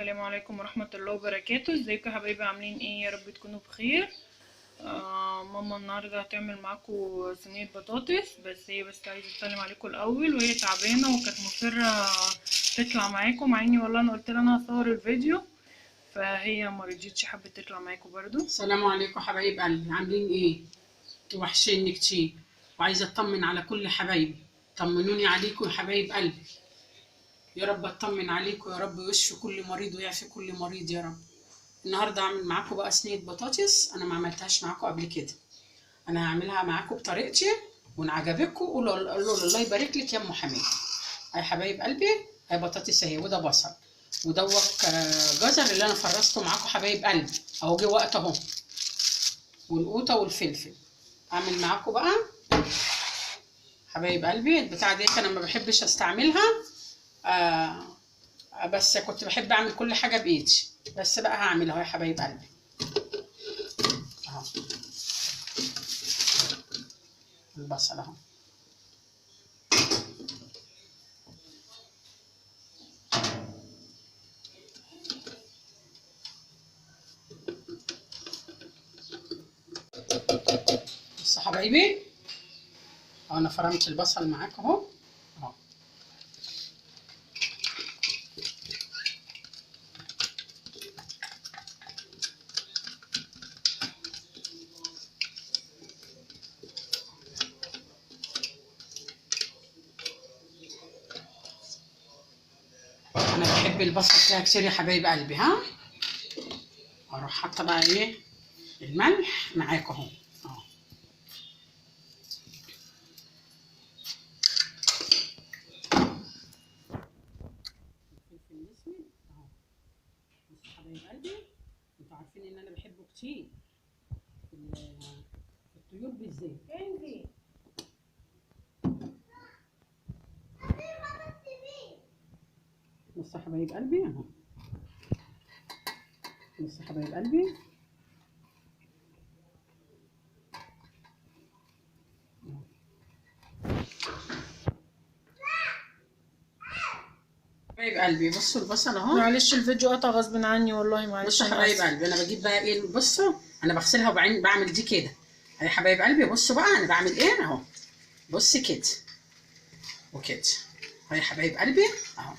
السلام عليكم ورحمة الله وبركاته. ازيكم يا حبايبي، عاملين ايه؟ يا رب تكونوا بخير. ماما النهارده هتعمل معاكم صينية بطاطس، بس هي عايزة تسلم عليكم الاول، وهي تعبانة وكانت مصرة تطلع معاكم، مع اني والله انا قلت لها انا هصور الفيديو، فهي ما رضيتش، حبت تطلع معاكم برضو. السلام عليكم حبايب قلبي، عاملين ايه؟ انتوا وحشيني كتير وعايزه اطمن على كل حبايبي. طمنوني عليكم يا حبايب قلبي، يا رب اطمن عليكم، يا رب يشفي كل مريض ويعفي كل مريض يا رب. النهارده هعمل معاكم بقى صينيه بطاطس، انا ما عملتهاش معاكم قبل كده. انا هعملها معاكم بطريقتي، وان عجبتكم قولوا الله يبارك لك يا ام حميد. يا حبايب قلبي، هي بطاطس اهي، وده بصل ودوق جزر اللي انا فرزته معاكم حبايب قلبي اهو، جه وقت اهو، والقوطه والفلفل. اعمل معاكم بقى حبايب قلبي البتاعه دي، انا ما بحبش استعملها بس كنت بحب اعمل كل حاجه بايدي، بس بقى هعملها يا حبايب قلبي اهو. البصل اهو، بص حبايبي اهو، انا فرمت البصل معاكم اهو اهو. انا بحب البصل فيها كتير يا حبايب قلبي. ها، اروح حاطه بقى ايه الملح معاكم اهو اهو. الفلفل الاسود اهو. بصوا حبايب قلبي، انتوا عارفين ان انا بحبه كتير في الطيور بالذات. بصوا حبايب قلبي اهو، بصوا حبايب قلبي حبايب قلبي، بصوا البصل اهو. معلش الفيديو قطع غصب عني والله، معلش. بصوا حبايب قلبي، انا بجيب بقى ايه، بصوا انا بغسلها وبعدين بعمل دي كده يا حبايب قلبي. بصوا بقى انا بعمل ايه اهو، بصي كده وكده اهو يا حبايب قلبي اهو،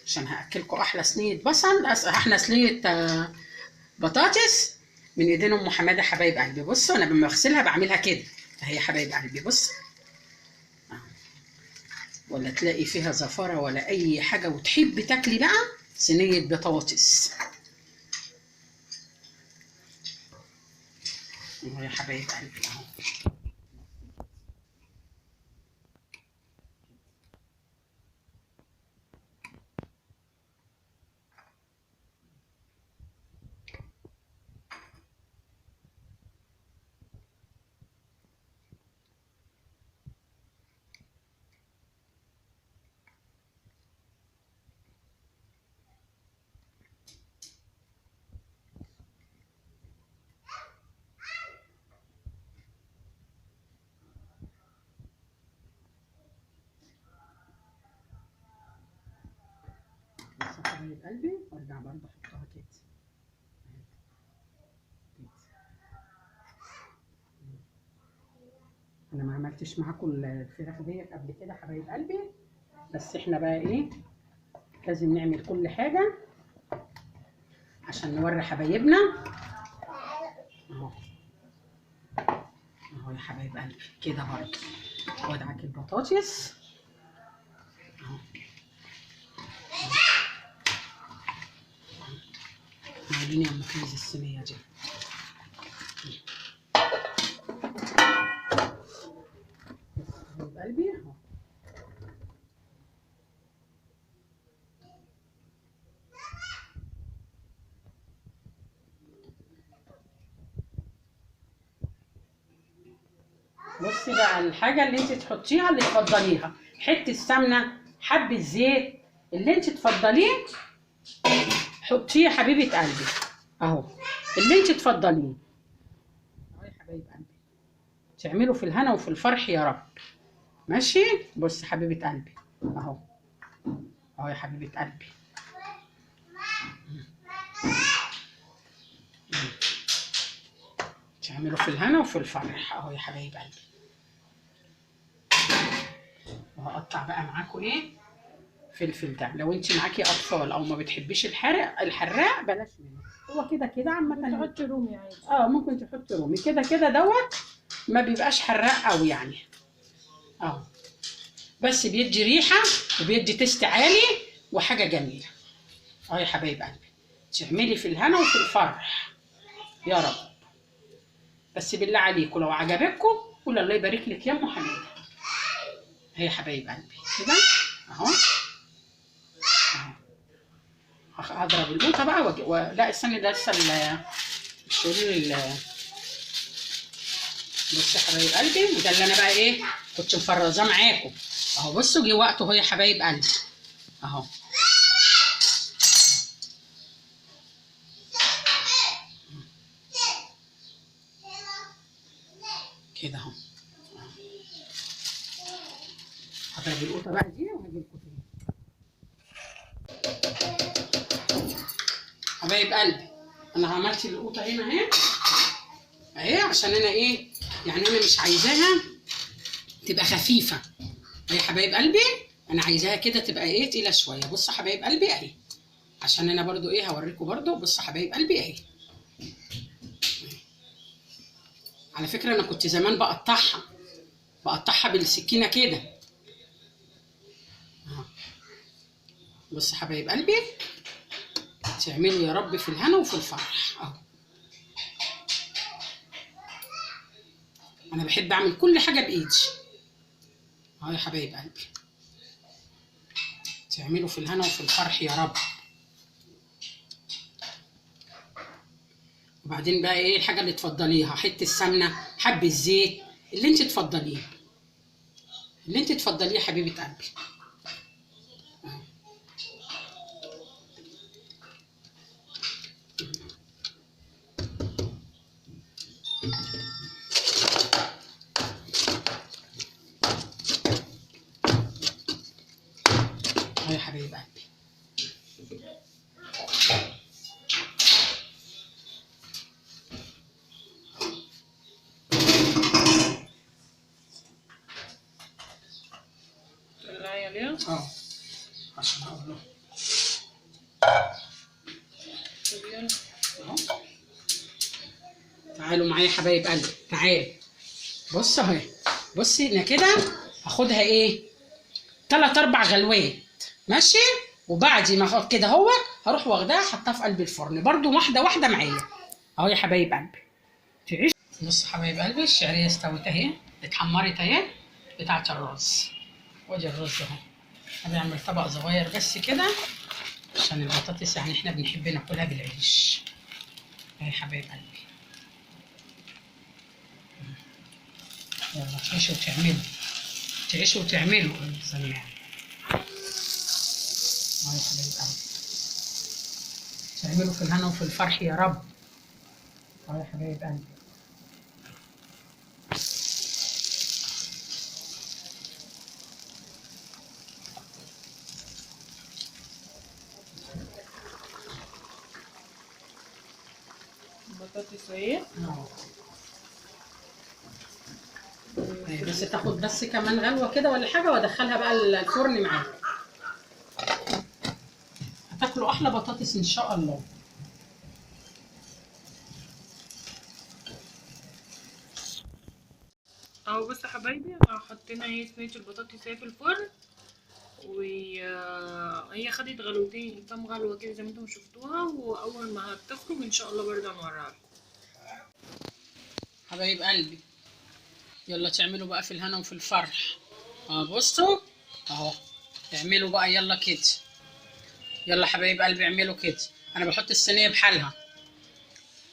عشان هاكلكم احلى صينيه بصل، احلى صينيه بطاطس من ايدين ام حماده حبايب قلبي. بصوا انا لما بغسلها بعملها كده اهي يا حبايب قلبي، بص ولا تلاقي فيها زفاره ولا اي حاجه، وتحبي تاكلي بقى صينيه بطاطس اهو يا حبايب قلبي اهو. بصوا حبايب قلبي، وارجع برضه احطها كده انا ما عملتش معاكم الفراخ ديت قبل كده حبايب قلبي، بس احنا بقى ايه لازم نعمل كل حاجه عشان نوري حبايبنا اهو اهو يا حبايب قلبي كده برضه. وادعك البطاطس اهو، عايزين يا ام كنز الصينيه دي حبايب قلبي اهو. بصي بقى الحاجه اللي انت تحطيها اللي تفضليها، حته سمنه، حبه زيت، اللي انت تفضليه حطيه يا حبيبه قلبي اهو، اللي انت تفضليه اهو يا حبايب قلبي. تعملوا في الهنا وفي الفرح يا رب، ماشي. بص حبيبه قلبي اهو اهو يا حبيبه قلبي تعملوا في الهنا وفي الفرح اهو يا حبايب قلبي. وهقطع بقى معاكم ايه فلفل. ده لو انت معاكي اطفال او ما بتحبيش الحراق بلاش منه. هو كده كده عامه تحطي رومي عادي. ممكن تحطي رومي كده كده دوت ما بيبقاش حراق قوي يعني اهو، بس بيدي ريحه وبيدي تيست عالي وحاجه جميله اهو يا حبايب قلبي. تعملي في الهنا وفي الفرح يا رب. بس بالله عليكم لو عجبتكم قولوا الله يبارك لك يا ام حميده. اهي يا حبايب قلبي كده اهو. هضرب القوطه بقى لا استني ده لسه الشرير بصوا يا حبايب قلبي. وده اللي انا بقى ايه كنت مفرزاه معاكم اهو. بصوا جه وقته اهو يا حبايب قلبي اهو. كده اهو. هضرب القوطه بقى دي وهجي لكم تاني حبايب قلبي. انا عملت القوطه هنا اهي عشان انا ايه يعني انا مش عايزاها تبقى خفيفه اهي يا حبايب قلبي. انا عايزاها كده تبقى ايه تقيله شويه. بصوا يا حبايب قلبي اهي عشان انا برضو ايه هوريكم برضو. بصوا يا حبايب قلبي اهي. على فكره انا كنت زمان بقطعها بالسكينه كده اهو. بصوا يا حبايب قلبي تعملوا يا رب في الهنا وفي الفرح اهو. انا بحب اعمل كل حاجه بايدي اهو يا حبايب قلبي. تعملوا في الهنا وفي الفرح يا رب. وبعدين بقى ايه الحاجه اللي تفضليها، حته السمنه، حبه الزيت، اللي انت تفضليه يا حبيبه قلبي. يا حبيب قلبي طلعي عليها عشان اقول له طب يلا تعالوا معايا يا حبايب قلبي تعالوا. بص اهي. بصي انا كده هاخدها ايه 3 4 غلوات ماشي. وبعد ما اخد كده اهو هروح واخداها حطها في قلب الفرن برضو واحده واحده معايا اهو يا حبايب قلبي. تعيش. بص حبايب قلبي الشعريه استوت اهي اتحمرت اهي بتاعت الرز. وادي الرز اهو. هنعمل طبق صغير بس كده عشان البطاطس يعني احنا بنحب ناكلها بالعيش اهي يا حبايب قلبي. يلا تعيشوا وتعملوا سميع اهو يا حبايب قلبي. تعملوا في الهنا وفي الفرح يا رب اهو يا حبايب قلبي. بطاطس اهي بس تاخد بس كمان غلوه كده ولا حاجه وادخلها بقى الفرن معاك. هتاكلوا احلى بطاطس ان شاء الله. اهو بصوا يا حبايبي حطينا اهي صينيه البطاطس اهي في الفرن وهي خدت غلوتين كام غلوه كده زي ما انتم شفتوها. واول ما هتخرج ان شاء الله برضه هنوريها لكم حبايب قلبي. يلا تعملوا بقى في الهنا وفي الفرح بصوا اهو. اعملوا بقى يلا كده. يلا حبايب قلبي اعملوا كده. انا بحط الصينيه بحالها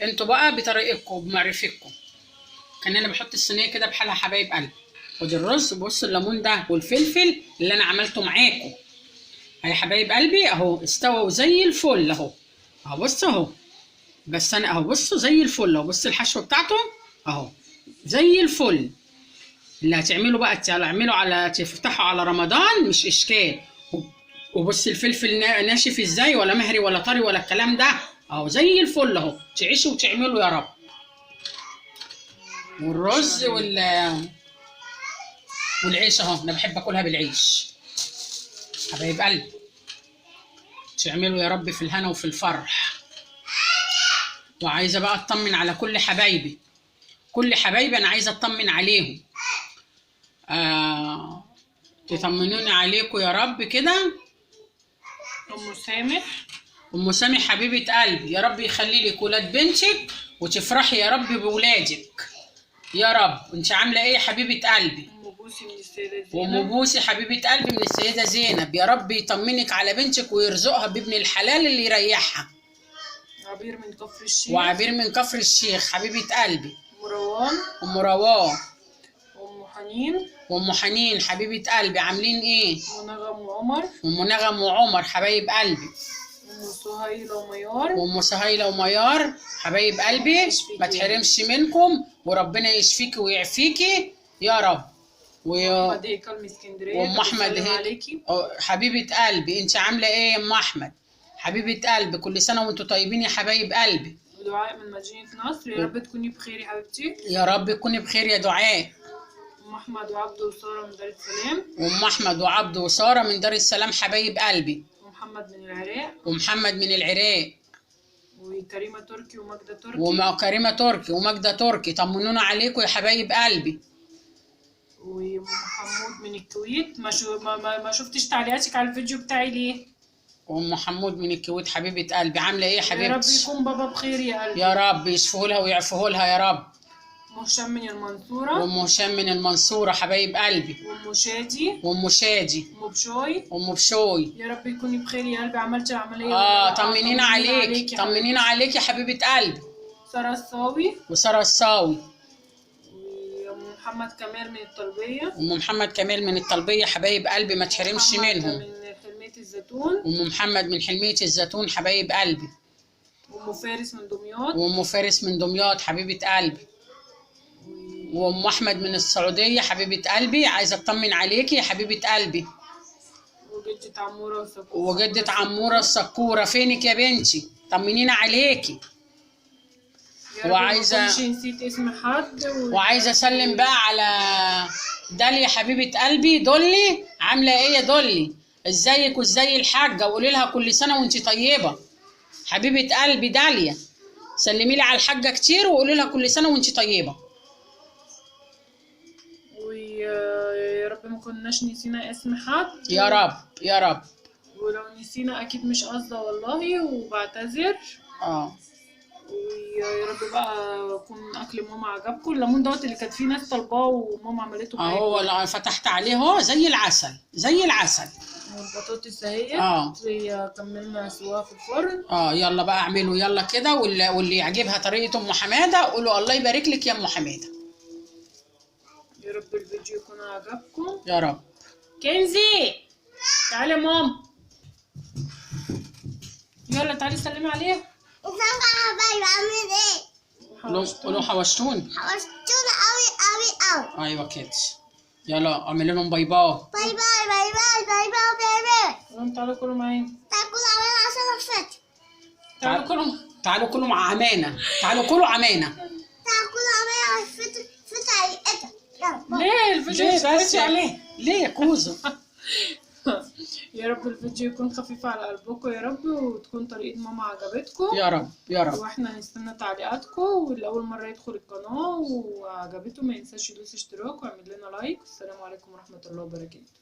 انتوا بقى بطريقتكم وبمعرفتكم. كان انا بحط الصينيه كده بحالها حبايب قلبي. ودي الرز. بصوا الليمون ده والفلفل اللي انا عملته معاكم يا حبايب قلبي اهو استووا زي الفل اهو. بصوا اهو. بس انا اهو بصوا زي الفل اهو. بصوا الحشوه بتاعته اهو زي الفل. اللي هتعملوا بقى تعملوا على تفتحوا على رمضان مش اشكال. وبص الفلفل ناشف ازاي، ولا مهري ولا طري ولا الكلام ده، اهو زي الفل اهو. تعيشوا وتعملوا يا رب. والرز والعيش اهو، انا بحب اكلها بالعيش حبايب قلبي. تعملوا يا رب في الهنا وفي الفرح. وعايزه بقى اطمن على كل حبايبي، كل حبايبي انا عايزه اطمن عليهم. تطمنوني عليكم يا رب كده. ام سامح، ام سامح حبيبه قلبي، يا رب يخلي لك ولاد بنتك وتفرحي يا رب بولادك يا رب. انت عامله ايه يا حبيبه قلبي؟ ام بوسي من السيده زينب. وام بوسي حبيبه قلبي من السيده زينب، يا رب يطمنك على بنتك ويرزقها بابن الحلال اللي يريحها. عبير من كفر الشيخ. وعبير من كفر الشيخ حبيبه قلبي. مروان. ام روان. ام حنين. وام حنين حبيبه قلبي، عاملين ايه؟ ونغم وعمر. ام نغم وعمر حبايب قلبي. ام سهيله وميار. وام سهيله وميار حبايب قلبي، ما تحرمش منكم وربنا يشفيكي ويعفيكي يا رب. احمد هيكل من اسكندريه. وام احمد هيكل حبيبه قلبي، انت عامله ايه يا ام احمد حبيبه قلبي؟ كل سنه وانتم طيبين يا حبايب قلبي. ودعاء من مدينه نصر، يا رب تكوني بخير يا حبيبتي. يا رب تكوني بخير يا دعاء. ام احمد وعبد وساره من دار السلام. وام احمد وعبد وساره من دار السلام حبايب قلبي. ومحمد من العراق. ومحمد من العراق. وكريمه تركي وماجده تركي. وكريمه تركي وماجده تركي، طمنونا عليكم يا حبايب قلبي. ومحمود من الكويت. ما شفتش تعليقاتك على الفيديو بتاعي ليه؟ وام حمود من الكويت حبيبه قلبي، عامله ايه يا حبيبتي؟ يا رب يكون بابا بخير يا قلبي. يا رب يشفوه لها ويعفوه لها يا رب. ام هشام من المنصوره. وام هشام من المنصوره حبايب قلبي. وام شادي. وام شادي. ام بشوي. وام بشوي، يا رب يكوني بخير يا قلبي. عملتي العمليه؟ طمنينا عليك، طمنينا عليك يا حبيبه قلبي. ساره الصاوي. وساره الصاوي. وام محمد كمال من الطلبيه. وام محمد كمال من الطلبيه حبايب قلبي، ما تحرمش منهم. من حلميه الزيتون. وام محمد من حلميه الزيتون حبايب قلبي. وام فارس من دمياط. وام فارس من دمياط حبيبه قلبي. وام احمد من السعوديه حبيبه قلبي، عايزه اطمن عليكي يا حبيبه قلبي. وجدة عموره السكوره. وجدة عموره السكوره، فينك يا بنتي؟ طمنينا عليكي. وعايزه نسيت اسم حد وعايزه اسلم بقى على داليا حبيبه قلبي. دولي، عامله ايه يا دولي؟ ازيك وازاي الحاجه؟ وقولي لها كل سنه وانت طيبه حبيبه قلبي داليا. سلمي لي على الحاجه كتير وقولي لها كل سنه وانت طيبه. ويا رب ما كناش نسينا اسم حد يا رب يا رب. ولو نسينا اكيد مش قصده والله وبعتذر. ويا رب بقى يكون اكل ماما عجبكم. الليمون دوت اللي كانت فيه ناس طالباه وماما عملته معايا اهو فتحت عليه اهو زي العسل زي العسل. والبطاطس اهي هي كملنا سواها في الفرن. يلا بقى اعملوا يلا كده، واللي يعجبها طريقه ام حماده قولوا الله يبارك لك يا ام حماده. يا رب الفيديو يكون عجبكم يا رب. كنزي تعالي يا ماما، يلا تعالي سلمي عليها. ازيك يا حبايبي عاملين ايه؟ قولوا حوشتوني. حوشتونا قوي قوي قوي. ايوه كده. يلا اعملوا لهم باي باي. باي باي باي باي باي باي باي باي. تعالوا كلوا معايا. تعالوا كلوا معانا عشان افتح. تعالوا كلوا. تعالوا كلوا مع عمانه. تعالوا كلوا عمانه. تعالوا كلوا معانا فتح ايه ده؟ ليه الفيديو مش عليه؟ ليه يا كوزو؟ يا رب الفيديو يكون خفيف على قلبكم يا رب، وتكون طريقة ماما عجبتكم يا رب يا رب. واحنا هنستنى تعليقاتكم، واللي اول مرة يدخل القناة وعجبته ما ينساش يدوس اشتراك ويعمل لنا لايك. السلام عليكم ورحمة الله وبركاته.